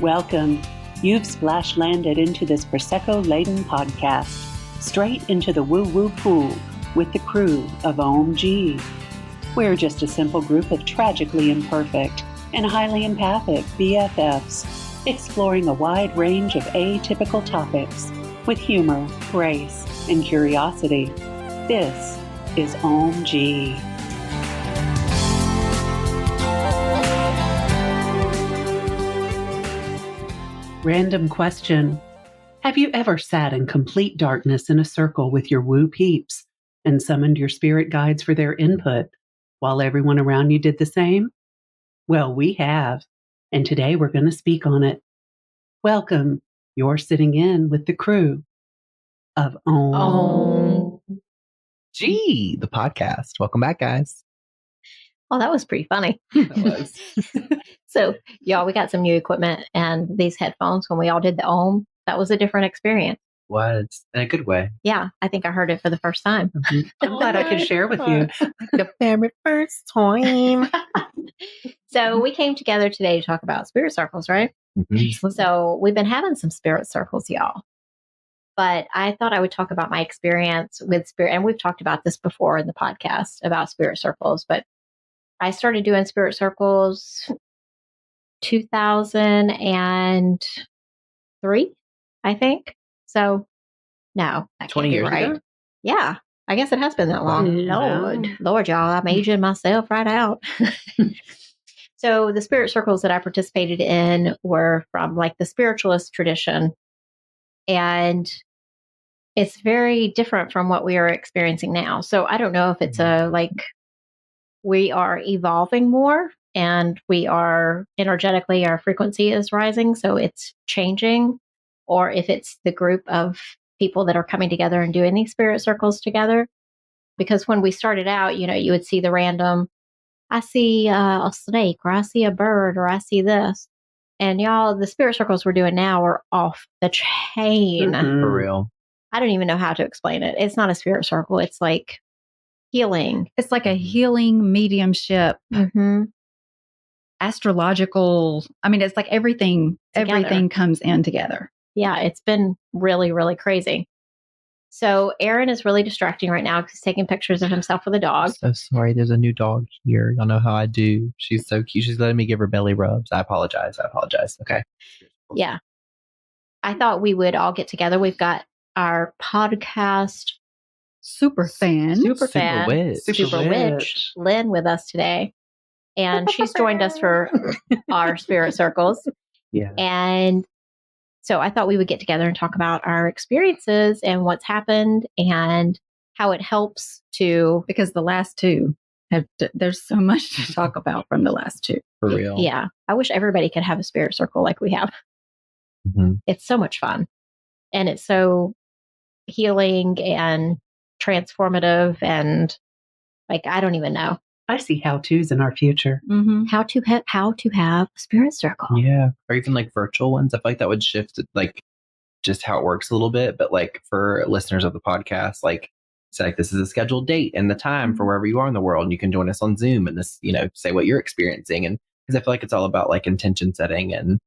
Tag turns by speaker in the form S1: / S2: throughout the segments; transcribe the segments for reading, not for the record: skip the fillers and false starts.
S1: Welcome. You've splash landed into this Prosecco-laden podcast, straight into the woo-woo pool with the crew of Ohm-g. We're just a simple group of tragically imperfect and highly empathic BFFs, exploring a wide range of atypical topics with humor, grace, and curiosity. This is Ohm-g. Random question. Have you ever sat in complete darkness in a circle with your woo peeps and summoned your spirit guides for their input while everyone around you did the same? Well, we have, and today we're going to speak on it. Welcome. You're sitting in with the crew of
S2: Ohm-g, the podcast. Welcome back, guys.
S3: Oh, that was pretty funny.
S2: That was.
S3: So, y'all, we got some new equipment and these headphones when we all did the Ohm. That was a different experience.
S2: Was in a good way.
S3: Yeah, I think I heard it for the first time.
S1: I'm glad I could share with you.
S2: The very first time.
S3: So we came together today to talk about spirit circles, right?
S2: Mm-hmm.
S3: So we've been having some spirit circles, y'all. But I thought I would talk about my experience with spirit. And we've talked about this before in the podcast about spirit circles. But I started doing spirit circles 2003, I think. So, no, that
S2: 20
S3: can't be
S2: years
S3: right.
S2: ago?
S3: Yeah, I guess it has been that long.
S1: Wow.
S3: Lord, y'all, I'm aging myself right out. So the spirit circles that I participated in were from like the spiritualist tradition. And it's very different from what we are experiencing now. So I don't know if it's we are evolving more and we are energetically, our frequency is rising. So it's changing, or if it's the group of people that are coming together and doing these spirit circles together. Because when we started out, you would see the random, I see a snake, or I see a bird, or I see this. And y'all, the spirit circles we're doing now are off the chain.
S1: Mm-hmm.
S2: For real.
S3: I don't even know how to explain it. It's not a spirit circle. It's like healing.
S4: It's like a healing mediumship, astrological. I mean, it's like everything comes in together.
S3: Yeah, it's been really, really crazy. So Aaron is really distracting right now because he's taking pictures of himself with a dog.
S2: I'm so sorry. There's a new dog here. Y'all know how I do. She's so cute. She's letting me give her belly rubs. I apologize. Okay.
S3: Yeah. I thought we would all get together. We've got our podcast
S4: Super fan,
S3: super witch, Lynn, with us today. And she's joined us for our spirit circles.
S2: Yeah.
S3: And so I thought we would get together and talk about our experiences and what's happened and how it helps to...
S4: Because the last two, there's so much to talk about from the last two.
S2: For real.
S3: Yeah. I wish everybody could have a spirit circle like we have.
S2: Mm-hmm.
S3: It's so much fun. And it's so healing and transformative and I don't even know.
S1: I see how-tos in our future.
S4: Mm-hmm.
S3: How to have a spirit circle.
S2: Yeah. Or even virtual ones. I feel like that would shift just how it works a little bit. But for listeners of the podcast, say this is a scheduled date and the time for wherever you are in the world. And you can join us on Zoom and this, say what you're experiencing. And because I feel like it's all about intention setting and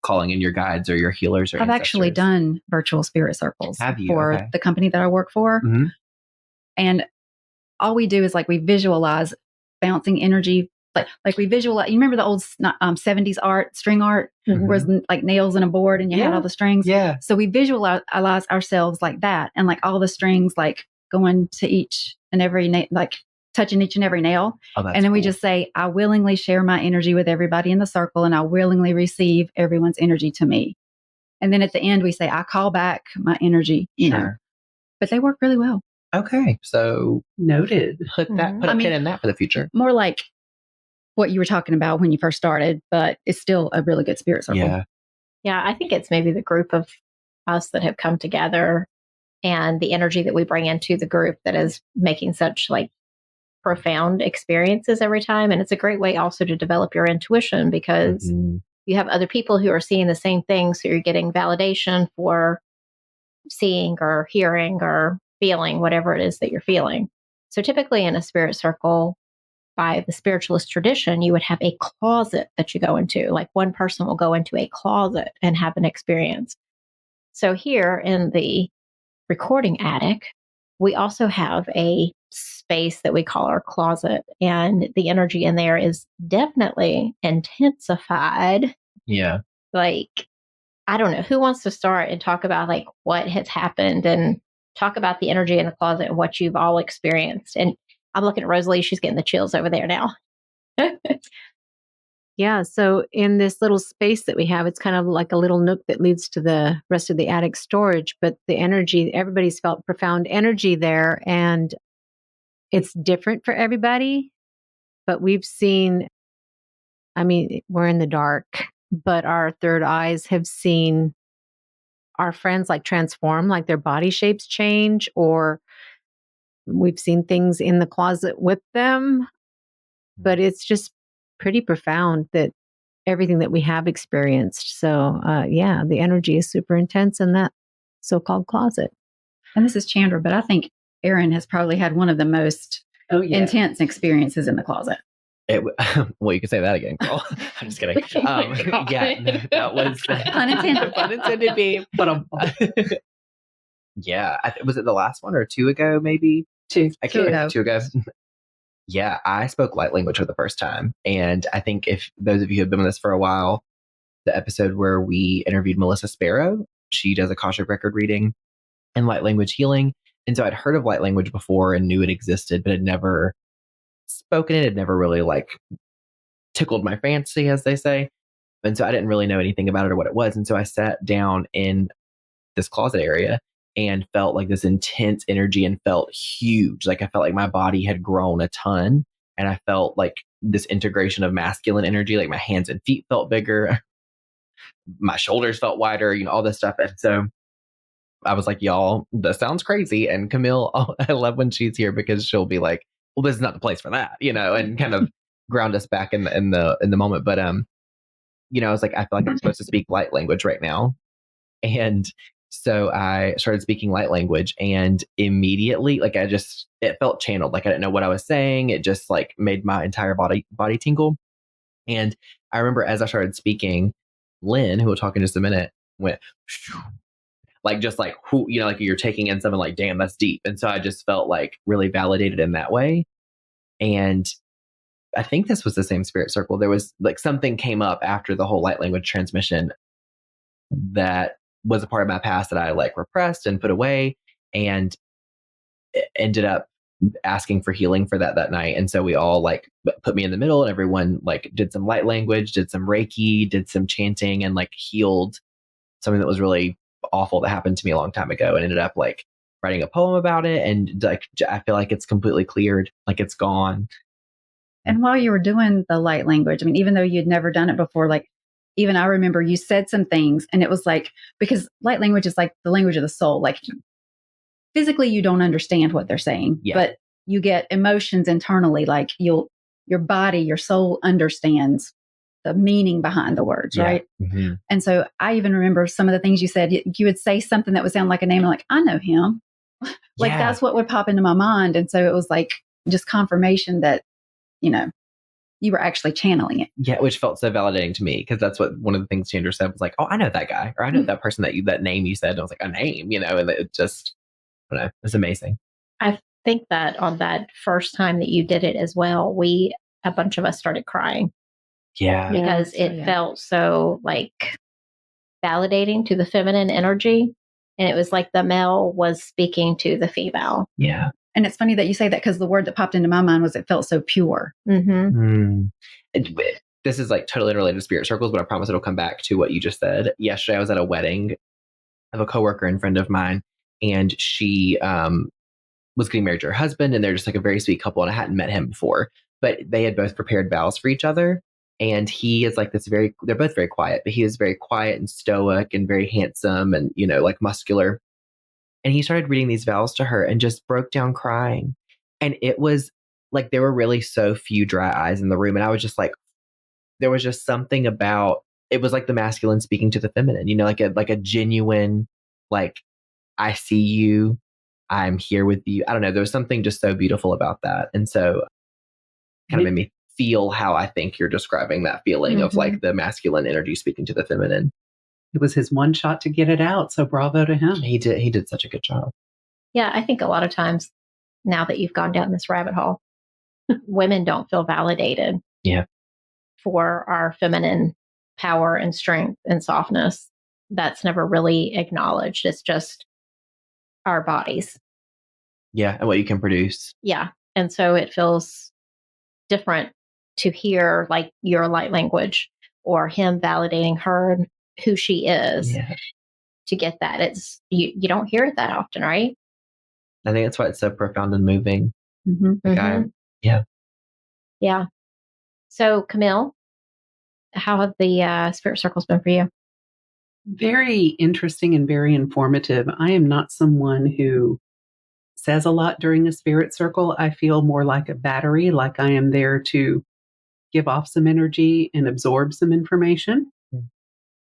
S2: calling in your guides or your healers or
S4: I've actually done virtual spirit circles for the company that I work for.
S2: Mm-hmm.
S4: And all we do is we visualize bouncing energy. Like we visualize, you remember the old 70s string art, where it's nails in a board and you had all the strings.
S2: Yeah.
S4: So we visualize ourselves like that. And all the strings, going to each and every, touching each and every nail.
S2: Oh, that's
S4: and then we
S2: cool.
S4: just say, I willingly share my energy with everybody in the circle and I willingly receive everyone's energy to me. And then at the end we say, I call back my energy,
S2: Sure.
S4: But they work really well.
S2: Okay. So
S1: Noted.
S2: put a pin in that for the future.
S4: More like what you were talking about when you first started, but it's still a really good spirit circle.
S2: Yeah.
S3: Yeah, I think it's maybe the group of us that have come together and the energy that we bring into the group that is making such profound experiences every time. And it's a great way also to develop your intuition because you have other people who are seeing the same thing. So you're getting validation for seeing or hearing or feeling whatever it is that you're feeling. So typically in a spirit circle, by the spiritualist tradition, you would have a closet that you go into. Like one person will go into a closet and have an experience. So here in the recording attic, we also have a space that we call our closet, and the energy in there is definitely intensified.
S2: Yeah.
S3: Like, I don't know who wants to start and talk about like what has happened and talk about the energy in the closet and what you've all experienced. And I'm looking at Rosalie; she's getting the chills over there now.
S5: Yeah. So in this little space that we have, it's kind of like a little nook that leads to the rest of the attic storage. But the energy, everybody's felt profound energy there. And it's different for everybody. But we've seen, I mean, we're in the dark, but our third eyes have seen our friends like transform, like their body shapes change, or we've seen things in the closet with them. But it's just pretty profound that everything that we have experienced. So, yeah, the energy is super intense in that so-called closet.
S4: And this is Chandra, but I think Erin has probably had one of the most intense experiences in the closet.
S2: Well, you can say that again, Carl. I'm just kidding. Yeah, no, that was
S4: Pun intended.
S2: Pun intended, babe. But yeah, was it the last one or two ago? Maybe two ago. Yeah, I spoke light language for the first time, and I think if those of you who have been with us for a while, the episode where we interviewed Melissa Sparrow, she does Akashic record reading and light language healing, and so I'd heard of light language before and knew it existed, but had never spoken it. Had never really like tickled my fancy, as they say. And so I didn't really know anything about it or what it was. And so I sat down in this closet area and felt like this intense energy and felt huge. Like I felt like my body had grown a ton. And I felt like this integration of masculine energy, like my hands and feet felt bigger. My shoulders felt wider, all this stuff. And so I was like, y'all, that sounds crazy. And Camille, I love when she's here because she'll be like, well, this is not the place for that, and kind of ground us back in the moment. But, I was like, I feel like I'm supposed to speak light language right now. And so I started speaking light language, and immediately, like, it felt channeled. Like I didn't know what I was saying. It just like made my entire body tingle. And I remember as I started speaking, Lynn, who we'll talk in just a minute, went, like, just like, like you're taking in something like, damn, that's deep. And so I just felt like really validated in that way. And I think this was the same spirit circle. There was like something came up after the whole light language transmission that was a part of my past that I like repressed and put away, and ended up asking for healing for that night. And so we all like put me in the middle, and everyone like did some light language, did some Reiki, did some chanting, and like healed something that was really awful that happened to me a long time ago, and ended up like writing a poem about it. And like, I feel like it's completely cleared, like it's gone.
S4: And while you were doing the light language, I mean, even though you'd never done it before, like, even I remember you said some things, and it was like, because light language is like the language of the soul. Like physically, you don't understand what they're saying, but you get emotions internally. Like your body, your soul understands the meaning behind the words, right?
S2: Mm-hmm.
S4: And so I even remember some of the things you said. You would say something that would sound like a name, and like, I know him. Like that's what would pop into my mind. And so it was like just confirmation that, you were actually channeling it. Yeah,
S2: which felt so validating to me, because that's what one of the things Chandra said was like, oh, I know that guy, or I know that person that name you said. And I was like, a name, and it just, I don't know, it's amazing.
S3: I think that on that first time that you did it as well, a bunch of us started crying.
S2: Yeah.
S3: Because it felt so like validating to the feminine energy. And it was like the male was speaking to the female.
S2: Yeah.
S4: And it's funny that you say that, because the word that popped into my mind was it felt so pure.
S3: Mm-hmm.
S2: This is like totally unrelated to spirit circles, but I promise it'll come back to what you just said. Yesterday, I was at a wedding of a coworker and friend of mine, and she was getting married to her husband, and they're just like a very sweet couple, and I hadn't met him before, but they had both prepared vows for each other. And he is like they're both very quiet, but he is very quiet and stoic and very handsome and, like muscular. And he started reading these vows to her and just broke down crying. And it was like, there were really so few dry eyes in the room. And I was just like, there was just something about, it was like the masculine speaking to the feminine, like a genuine, like, I see you, I'm here with you. I don't know. There was something just so beautiful about that. And so kind of made me feel how I think you're describing that feeling of like the masculine energy speaking to the feminine.
S6: It was his one shot to get it out. So bravo to him.
S2: He did such a good job.
S3: Yeah, I think a lot of times now that you've gone down this rabbit hole, women don't feel validated for our feminine power and strength and softness. That's never really acknowledged. It's just our bodies.
S2: Yeah, and what you can produce.
S3: Yeah. And so it feels different to hear like your light language or him validating her who she is to get that. It's you don't hear it that often, right?
S2: I think that's why it's so profound and moving.
S3: Yeah. So Camille, how have the spirit circles been for you?
S6: Very interesting and very informative. I am not someone who says a lot during a spirit circle. I feel more like a battery, like I am there to give off some energy and absorb some information.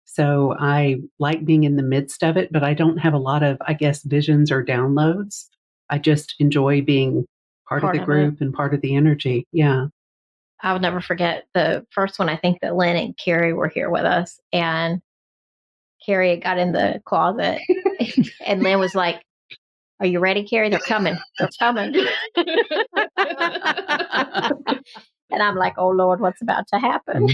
S6: So I like being in the midst of it, but I don't have a lot of, I guess, visions or downloads. I just enjoy being part of the group and part of the energy. Yeah.
S3: I'll never forget the first one. I think that Lynn and Kari were here with us, and Kari got in the closet and Lynn was like, "Are you ready, Kari? They're coming. They're coming." And I'm like, "Oh Lord, what's about to happen?"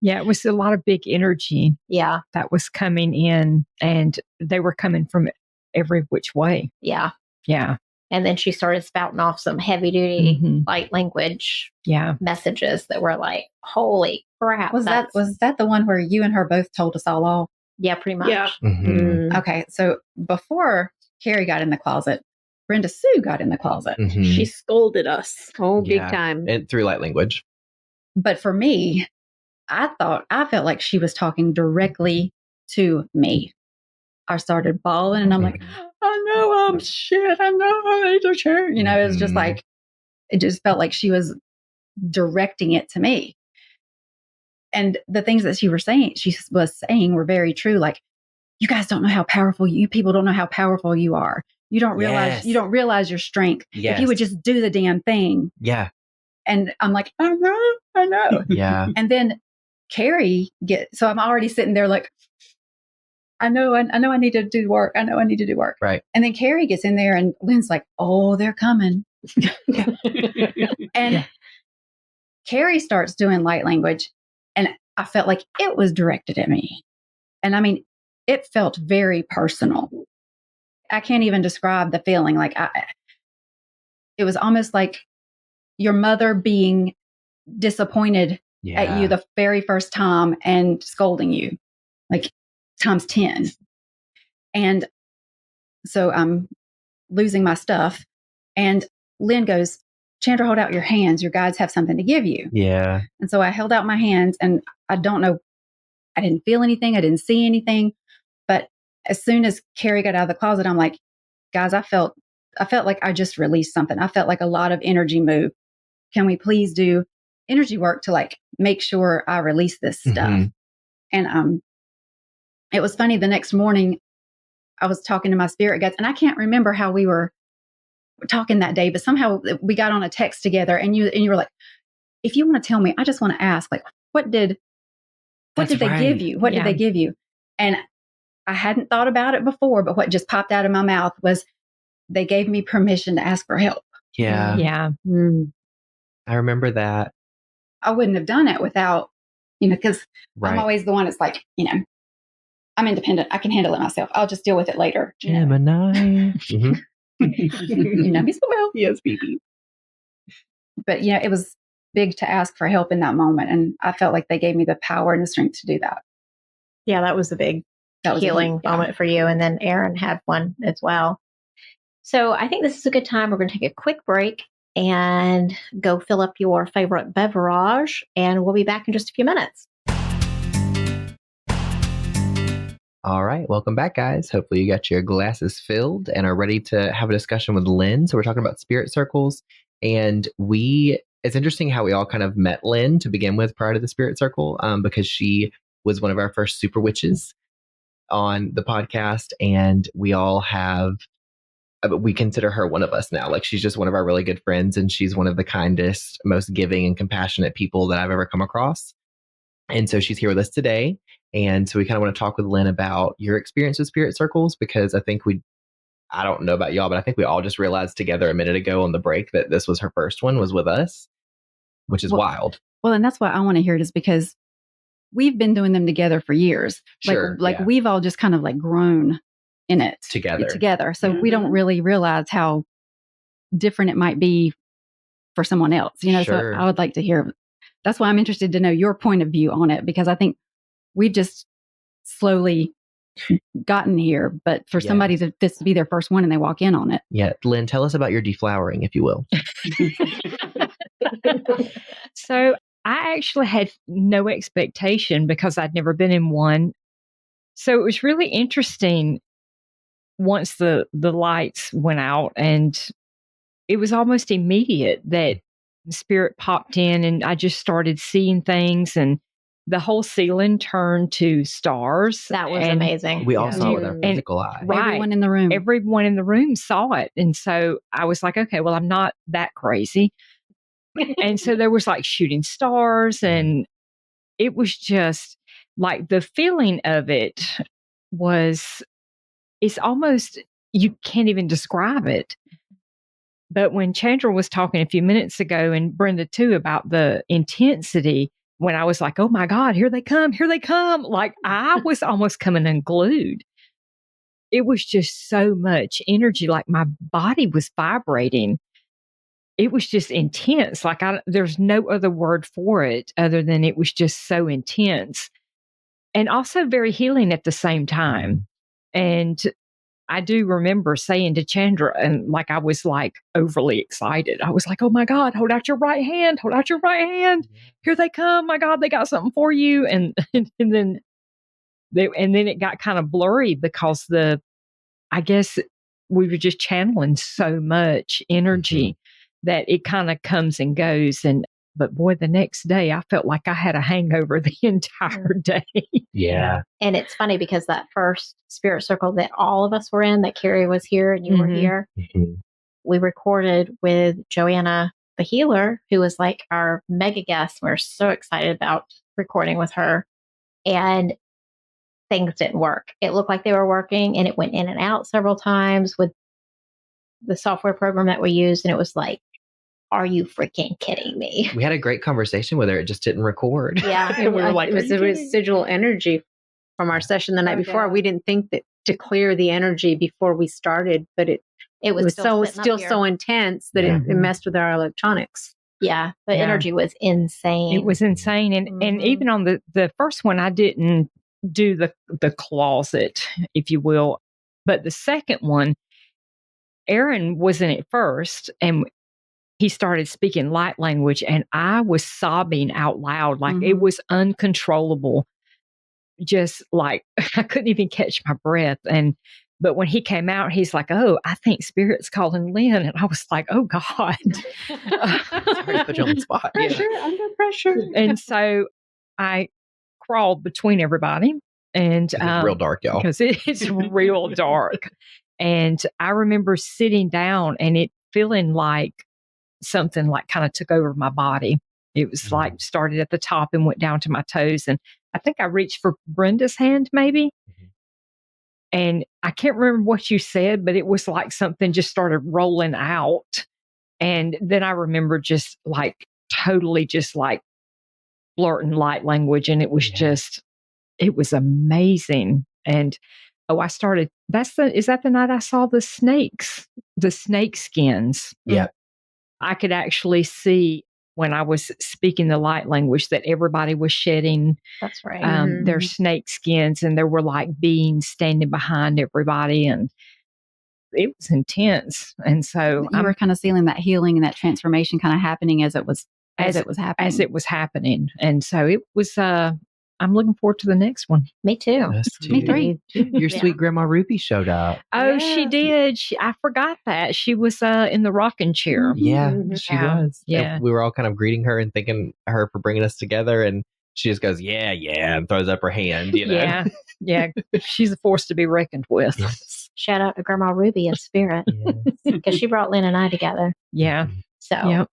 S7: Yeah, it was a lot of big energy.
S3: Yeah.
S7: That was coming in, and they were coming from every which way.
S3: Yeah.
S7: Yeah.
S3: And then she started spouting off some heavy duty light language messages that were like, holy crap.
S4: Was that the one where you and her both told us all off?
S3: Yeah, pretty much.
S5: Yeah.
S4: Okay. So before Kari got in the closet, Brenda Sue got in the closet.
S5: She scolded us. Oh, big time.
S2: And through light language.
S4: But for me, I felt like she was talking directly to me. I started bawling and I'm like, I know I'm shit. I know I need to change. You know, it was just like, it just felt like she was directing it to me. And the things that she was saying were very true. Like, you guys don't know how powerful you people don't know how powerful you are. You don't realize your strength. If you would just do the damn thing.
S2: Yeah.
S4: And I'm like, I know.
S2: Yeah.
S4: And then Kari so I'm already sitting there like, I know I need to do work. I know I need to do work.
S2: Right.
S4: And then Kari gets in there and Lynn's like, oh, they're coming. And Kari starts doing light language and I felt like it was directed at me. And I mean, it felt very personal. I can't even describe the feeling. Like it was almost like your mother being disappointed at you the very first time and scolding you, like times 10. And so I'm losing my stuff. And Lynn goes, Chandra, hold out your hands. Your guides have something to give you.
S2: Yeah.
S4: And so I held out my hands and I don't know, I didn't feel anything. I didn't see anything. But as soon as Kari got out of the closet, I'm like, guys, I felt like I just released something. I felt like a lot of energy moved. Can we please do energy work to like make sure I release this stuff? And it was funny. The next morning, I was talking to my spirit guides, and I can't remember how we were talking that day, but somehow we got on a text together, and you were like, "If you want to tell me, I just want to ask, like, what did they give you? What did they give you?" And I hadn't thought about it before, but what just popped out of my mouth was they gave me permission to ask for help.
S2: Yeah.
S7: Yeah.
S2: I remember that.
S4: I wouldn't have done it without, because I'm always the one that's like, I'm independent. I can handle it myself. I'll just deal with it later.
S2: Gemini.
S4: Me so well.
S6: Yes, baby.
S4: But it was big to ask for help in that moment. And I felt like they gave me the power and the strength to do that.
S3: Yeah, that was a big healing moment for you. And then Aaron had one as well. So I think this is a good time. We're going to take a quick break and go fill up your favorite beverage. And we'll be back in just a few minutes.
S2: All right. Welcome back, guys. Hopefully you got your glasses filled and are ready to have a discussion with Lynn. So we're talking about spirit circles. And it's interesting how we all kind of met Lynn to begin with prior to the spirit circle, because she was one of our first super witches on the podcast. And we all have we consider her one of us now. Like she's just one of our really good friends, and she's one of the kindest, most giving and compassionate people that I've ever come across. And so she's here with us today. And so we kind of want to talk with Lynn about your experience with spirit circles, because I don't know about y'all, but I think we all just realized together a minute ago on the break that this was her first one, was with us, which is wild.
S4: Well, and that's why I want to hear it, is because we've been doing them together for years.
S2: Sure,
S4: like we've all just kind of like grown in it together. So we don't really realize how different it might be for someone else,
S2: Sure.
S4: So I would like to hear. That's why I'm interested to know your point of view on it, because I think we've just slowly gotten here, but for somebody to this to be their first one and they walk in on it.
S2: Yeah. Lynn, tell us about your deflowering, if you will.
S7: So I actually had no expectation because I'd never been in one. So it was really interesting once the lights went out, and it was almost immediate that spirit popped in and I just started seeing things, and the whole ceiling turned to stars.
S3: That was amazing.
S2: We all saw it with our physical eye.
S7: Right.
S4: Everyone in the room
S7: saw it. And so I was like, okay, well, I'm not that crazy. And so there was like shooting stars, and it was just like the feeling of it it's almost, you can't even describe it. But when Chandra was talking a few minutes ago, and Brenda too, about the intensity, when I was like, oh my God, here they come, like I was almost coming unglued. It was just so much energy, like my body was vibrating. It was just intense. Like there's no other word for it other than it was just so intense, and also very healing at the same time. And I do remember saying to Chandra, and like I was like overly excited. I was like, oh my God, hold out your right hand. Here they come. My God, they got something for you. And then it got kind of blurry because I guess we were just channeling so much energy that it kind of comes and goes. But boy, the next day I felt like I had a hangover the entire day.
S2: Yeah.
S3: And it's funny because that first spirit circle that all of us were in, that Kari was here and you were here, we recorded with Joanna, the healer, who was like our mega guest. We're so excited about recording with her. And things didn't work. It looked like they were working, and it went in and out several times with the software program that we used. And it was like, are you freaking kidding me?
S2: We had a great conversation with her. It just didn't record.
S3: Yeah.
S5: And we were like, it was the residual energy from our session the night before. We didn't think that to clear the energy before we started, but it was still so intense that it messed with our electronics.
S3: Yeah. The energy was insane.
S7: It was insane. And even on the first one, I didn't do the closet, if you will. But the second one, Aaron was in it first, and he started speaking light language, and I was sobbing out loud. Like it was uncontrollable. Just like I couldn't even catch my breath. But when he came out, he's like, oh, I think Spirit's calling Lynn. And I was like, oh God.
S2: Sorry to put you on the spot.
S3: Under pressure.
S7: And so I crawled between everybody. And
S2: it's real dark, y'all.
S7: Because it's real dark. And I remember sitting down and it feeling like something like kind of took over my body. It was like started at the top and went down to my toes. And I think I reached for Brenda's hand maybe. And I can't remember what you said, but it was like something just started rolling out. And then I remember just like totally just like blurting light language. And it was it was amazing. And is that the night I saw the snake skins?
S2: Yeah.
S7: I could actually see when I was speaking the light language that everybody was shedding
S3: That's right.
S7: their snake skins, and there were like beings standing behind everybody, and it was intense. And so
S4: you were kind of feeling that healing and that transformation kind of happening as it was happening.
S7: And so it was I'm looking forward to the next one.
S3: Me too.
S4: Me three.
S2: Your sweet grandma Ruby showed up.
S7: Oh, she did. I forgot that. She was in the rocking chair.
S2: Yeah, she was.
S7: Yeah.
S2: And we were all kind of greeting her and thanking her for bringing us together. And she just goes, yeah, and throws up her hand,
S7: Yeah. She's a force to be reckoned with.
S3: shout out to Grandma Ruby in spirit because she brought Lynn and I together.
S7: Yeah.
S3: So,
S7: Yep.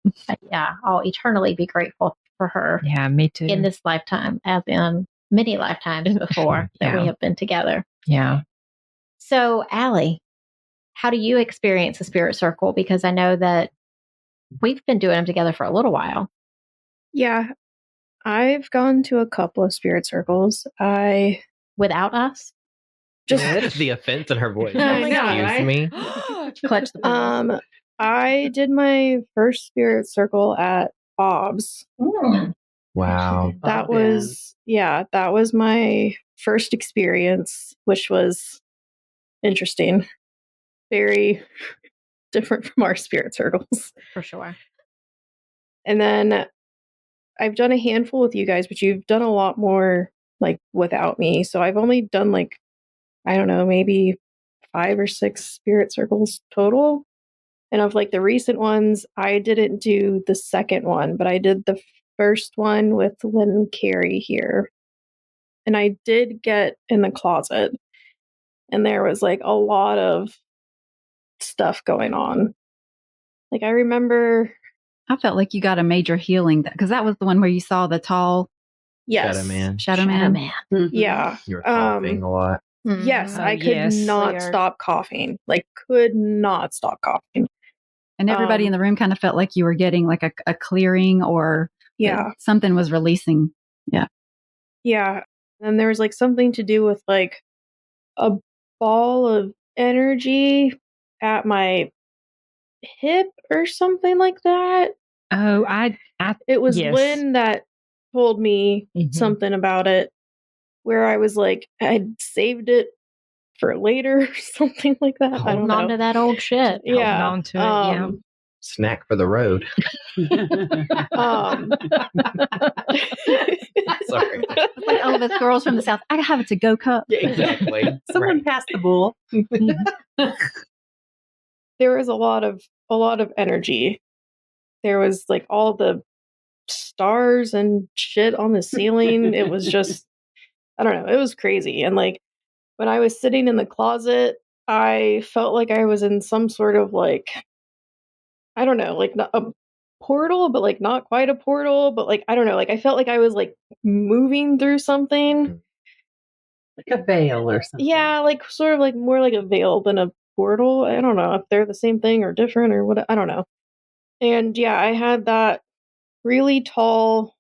S3: yeah, I'll eternally be grateful for her
S7: Yeah, me too.
S3: in this lifetime, as in many lifetimes before that we
S7: Yeah.
S3: have been together.
S7: Yeah.
S3: So, Allie, how do you experience the spirit circle? Because I know that we've been doing them together for a little while.
S8: Yeah, I've gone to a couple of spirit circles.
S3: Without us?
S8: Just
S2: the offense in her voice.
S8: I know,
S2: Excuse
S8: right?
S2: me.
S3: Clutch the pearls.
S8: I did my first spirit circle at Bob's.
S2: Wow.
S8: That was my first experience, which was interesting. Very different from our spirit circles.
S3: For sure.
S8: And then I've done a handful with you guys, but you've done a lot more like without me. So I've only done like, I don't know, maybe 5 or 6 spirit circles total. And of like the recent ones, I didn't do the second one, but I did the first one with Lynn and Kari here. And I did get in the closet, and there was like a lot of stuff going on. Like I remember,
S4: I felt like you got a major healing because that was the one where you saw the tall
S8: yes,
S4: Shadow Man.
S6: Mhm.
S8: yeah,
S2: You were coughing a lot.
S8: yes,
S3: Mhm.
S8: I could
S7: yes.
S8: not
S3: Weird.
S8: stop coughing. Like could not stop coughing.
S4: And everybody in the room kind of felt like you were getting like a clearing or
S8: Yeah,
S4: something was releasing.
S8: yeah. And there was like something to do with like a ball of energy at my hip or something like that.
S7: Oh, I
S8: It was
S7: yes.
S8: Lynn that told me
S7: Mhm.
S8: something about it, where I was like, I'd saved it for later or something like that. I don't
S3: Holding on
S8: know.
S3: to that old shit.
S8: Yeah.
S7: Holding on to it, yeah.
S2: Snack for the road. Sorry.
S4: It's like all of us girls from the South. I have a to-go cup.
S2: Yeah, exactly.
S6: Someone
S2: Right.
S6: passed the bowl.
S8: There was a lot of energy. There was like all the stars and shit on the ceiling. It was just, I don't know, it was crazy. And like when I was sitting in the closet, I felt like I was in some sort of like, I don't know, like not a portal, but like not quite a portal, but like, I don't know, like I felt like I was like moving through something.
S6: Like a veil or something.
S8: Yeah, like sort of like more like a veil than a portal. I don't know if they're the same thing or different or what. I don't know. And yeah, I had that really tall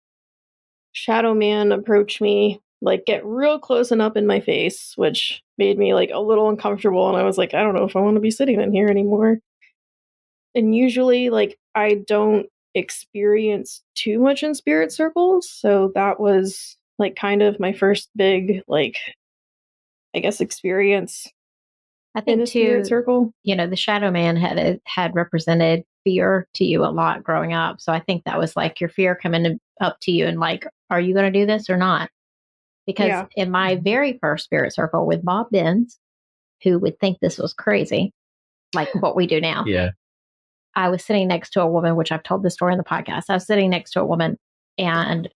S8: shadow man approach me, like get real close and up in my face, which made me like a little uncomfortable. And I was like, I don't know if I want to be sitting in here anymore. And usually, like, I don't experience too much in spirit circles. So that was like kind of my first big, like, I guess, experience
S3: I
S8: in
S3: think
S8: a spirit
S3: too,
S8: circle.
S3: you know, the shadow man had represented fear to you a lot growing up. So I think that was like your fear coming up to you and like, are you going to do this or not? Because
S8: Yeah.
S3: in my very first spirit circle with Bob Benz, who would think this was crazy, like what we do now.
S2: Yeah.
S3: I was sitting next to a woman, which I've told this story in the podcast. I was sitting next to a woman and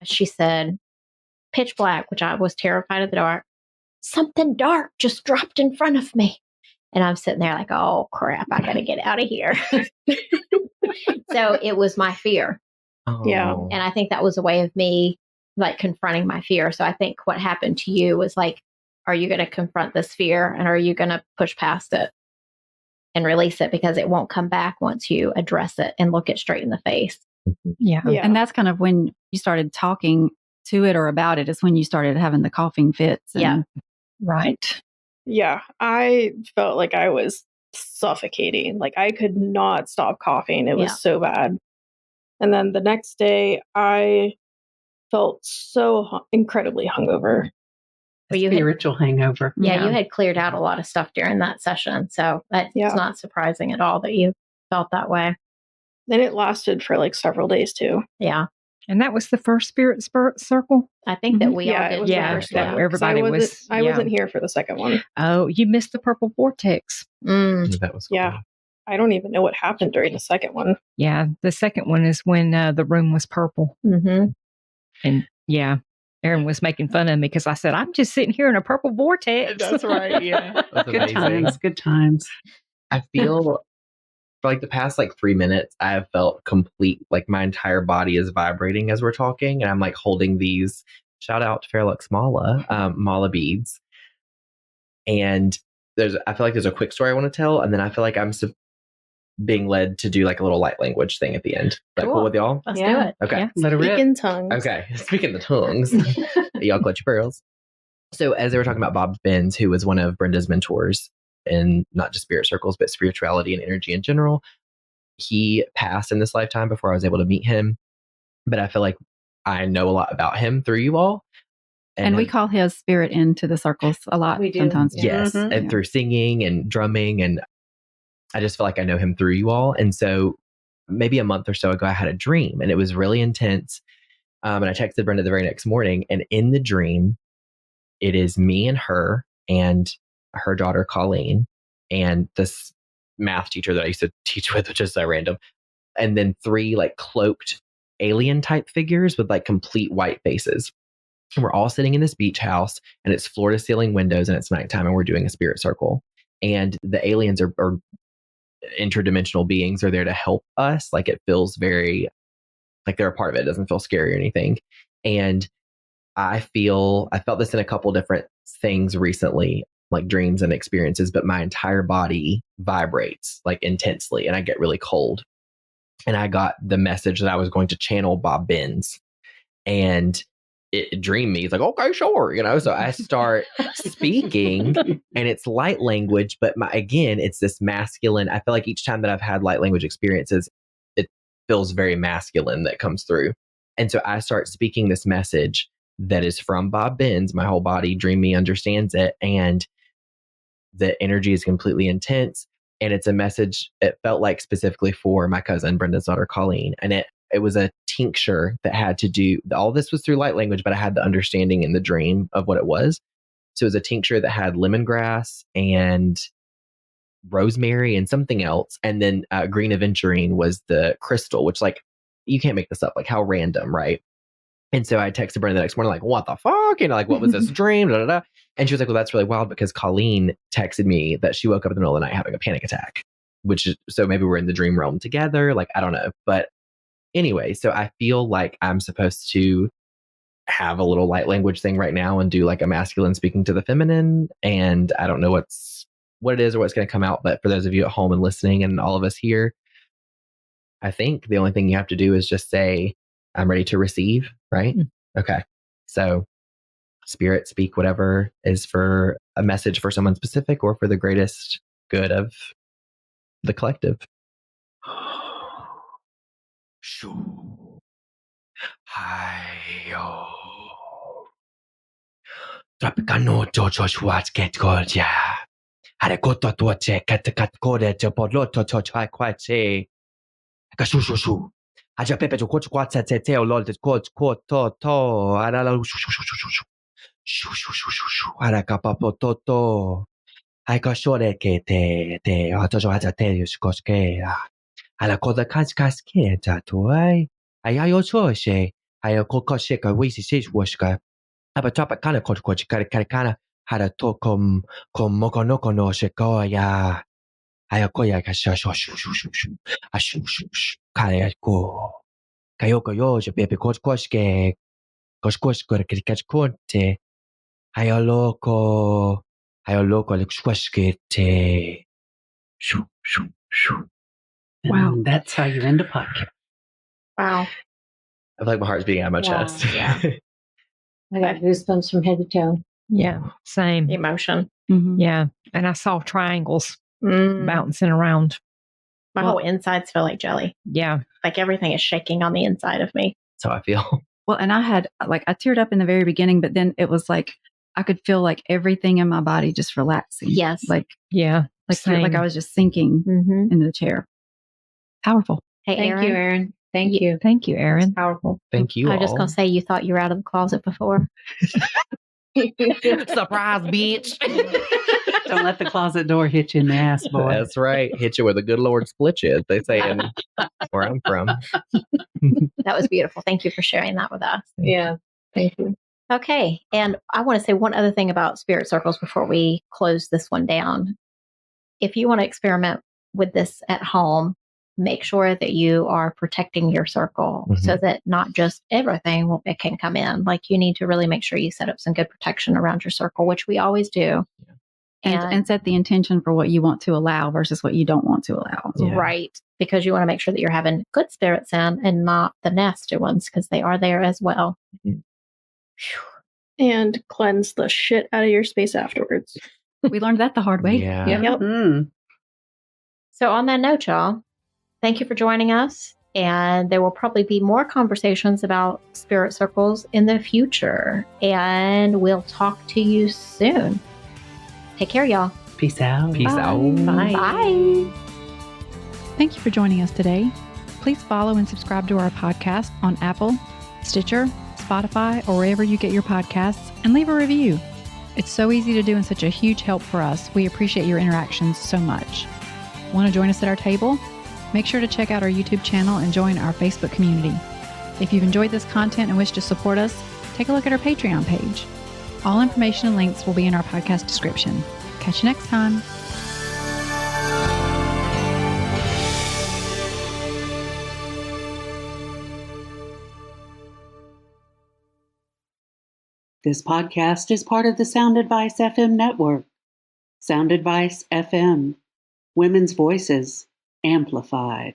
S3: she said, pitch black, which I was terrified of the dark. Something dark just dropped in front of me. And I'm sitting there like, oh crap, I got to get out of here. So it was my fear.
S8: Yeah.
S2: Oh.
S3: And I think that was a way of me like confronting my fear. So I think what happened to you was like, are you going to confront this fear and are you going to push past it and release it because it won't come back once you address it and look it straight in the face?
S7: Yeah.
S8: Yeah.
S4: And that's kind of when you started talking to it or about it is when you started having the coughing fits. And
S3: Yeah.
S7: Right.
S8: Yeah. I felt like I was suffocating. Like I could not stop coughing. It was
S3: Yeah.
S8: so bad. And then the next day, I felt so incredibly hungover.
S6: A
S3: Well, you had-
S6: spiritual hangover.
S3: Yeah, you had cleared out a lot of stuff during that session. So that's
S8: Yeah.
S3: not surprising at all that you felt that way.
S8: And it lasted for like several days too.
S3: Yeah.
S7: And that was the first spirit circle.
S3: I think that we
S8: Yeah,
S3: all
S8: it
S3: did.
S8: was
S7: Yeah,
S8: the first
S7: that
S8: one. 'Cause
S7: everybody
S8: I
S7: was-
S8: wasn't here for the second one.
S7: Oh, you missed the purple vortex.
S2: That was cool.
S8: Yeah. I don't even know what happened during the second one.
S7: Yeah, the second one is when the room was purple.
S3: Mm-hmm.
S7: And yeah, Aaron was making fun of me because I said, I'm just sitting here in a purple vortex.
S2: That's right. Yeah. That's
S6: Good
S2: amazing.
S6: times. Good times.
S2: I feel for like the past like 3 minutes, I have felt complete, like my entire body is vibrating as we're talking. And I'm like holding these, shout out to Fairlux Mala beads. And I feel like there's a quick story I want to tell. And then I feel like I'm being led to do like a little light language thing at the end. Is that cool with y'all?
S3: Let's do it.
S2: Okay.
S3: Yeah.
S6: Let it
S8: Speak
S6: rip.
S8: in tongues.
S2: Okay. Speaking the tongues, y'all clutch your pearls. So as they were talking about Bob Benz, who was one of Brenda's mentors in not just spirit circles, but spirituality and energy in general, he passed in this lifetime before I was able to meet him. But I feel like I know a lot about him through you all.
S4: And we call his spirit into the circles a lot.
S5: We do.
S4: Sometimes.
S2: Yes.
S8: Mhm.
S2: And through singing and drumming. And I just feel like I know him through you all. And so maybe a month or so ago, I had a dream and it was really intense. And I texted Brenda the very next morning. And in the dream, it is me and her daughter, Colleen, and this math teacher that I used to teach with, which is so random. And then 3 like cloaked alien type figures with like complete white faces. And we're all sitting in this beach house and it's floor to ceiling windows and it's nighttime and we're doing a spirit circle. And the aliens are interdimensional beings are there to help us. Like it feels very like they're a part of it. It doesn't feel scary or anything. And I felt this in a couple different things recently, like dreams and experiences, but my entire body vibrates like intensely and I get really cold. And I got the message that I was going to channel Bob Benz, and it dreamed me. It's like, okay, sure. So I start speaking and it's light language, but again, it's this masculine. I feel like each time that I've had light language experiences, it feels very masculine that comes through. And so I start speaking this message that is from Bob Benz. My whole body, Dream Me, understands it. And the energy is completely intense. And it's a message, it felt like specifically for my cousin, Brenda's daughter, Colleen. And it was a tincture that had to do, all this was through light language, but I had the understanding in the dream of what it was. So it was a tincture that had lemongrass and rosemary and something else. And then green aventurine was the crystal, which like, you can't make this up. Like how random, right? And so I texted Brenda the next morning, like, what the fuck? Like, what was this dream? Da, da, da. And she was like, well, that's really wild because Colleen texted me that she woke up in the middle of the night having a panic attack, which is, so maybe we're in the dream realm together. Like, I don't know. But anyway, so I feel like I'm supposed to have a little light language thing right now and do like a masculine speaking to the feminine. And I don't know what it is or what's going to come out. But for those of you at home and listening and all of us here, I think the only thing you have to do is just say, I'm ready to receive, right? Okay. So spirit, speak whatever is for a message for someone specific or for the greatest good of the collective.
S9: Tropicano Jojo Schwartz get gold, yeah. Had a good to check at the cat code at your podloto to quite say. Shoo. I just pepe to coach quats at the tail, lord, coach, to. I don't know. Shoo. I like a papo. I got short at te. I told you tell you, scotch gay. I like all the cascade to I. I also say, I cook a shake a waste sage wash guy. I have a top kind of coach, kind had a talk mokonoko no sheko, ya. Ayakoya shoo. A shoo. Kayako. Kayoko yo, baby koshke. Koshkosh catch conte. Ayoloko like shoo.
S6: Wow. And that's how you end a podcast.
S3: Wow.
S2: I feel like my heart's beating out of my chest.
S3: Yeah.
S5: I got goosebumps from head to toe.
S7: Yeah, same.
S3: Emotion.
S4: Mm-hmm.
S7: Yeah. And I saw triangles
S3: Mm.
S7: bouncing around.
S3: My whole insides feel like jelly.
S7: Yeah.
S3: Like everything is shaking on the inside of me.
S2: That's how I feel.
S4: Well, and I had I teared up in the very beginning, but then it was like I could feel like everything in my body just relaxing.
S3: Yes.
S4: Like
S7: Yeah.
S4: like I was just sinking into the chair. Powerful.
S3: Hey,
S5: Thank
S3: Aaron.
S5: you, Aaron. Thank you.
S7: Thank you, Aaron.
S3: Powerful.
S2: Thank you
S3: I
S2: all.
S3: was just going to say you thought you were out of the closet before.
S2: Surprise, bitch.
S6: Don't let the closet door hit you in the ass, boy.
S2: That's right. Hit you where the good Lord split you, they say in where I'm from.
S3: That was beautiful. Thank you for sharing that with us.
S5: Yeah. Thank you.
S3: Okay. And I want to say one other thing about spirit circles before we close this one down. If you want to experiment with this at home, make sure that you are protecting your circle so that not just everything it can come in. Like you need to really make sure you set up some good protection around your circle, which we always do.
S4: And set the intention for what you want to allow versus what you don't want to allow.
S2: Yeah.
S3: Right. Because you want to make sure that you're having good spirits in and not the nasty ones because they are there as well.
S8: And cleanse the shit out of your space afterwards.
S4: We learned that the hard way.
S9: Yeah.
S3: Yep. So on that note, y'all, thank you for joining us. And there will probably be more conversations about spirit circles in the future. And we'll talk to you soon. Take care, y'all.
S6: Peace out.
S2: Peace out.
S3: Bye. Bye.
S4: Thank you for joining us today. Please follow and subscribe to our podcast on Apple, Stitcher, Spotify, or wherever you get your podcasts, and leave a review. It's so easy to do and such a huge help for us. We appreciate your interactions so much. Want to join us at our table? Make sure to check out our YouTube channel and join our Facebook community. If you've enjoyed this content and wish to support us, take a look at our Patreon page. All information and links will be in our podcast description. Catch you next time.
S1: This podcast is part of the Sound Advice FM network. Sound Advice FM. Women's voices amplified.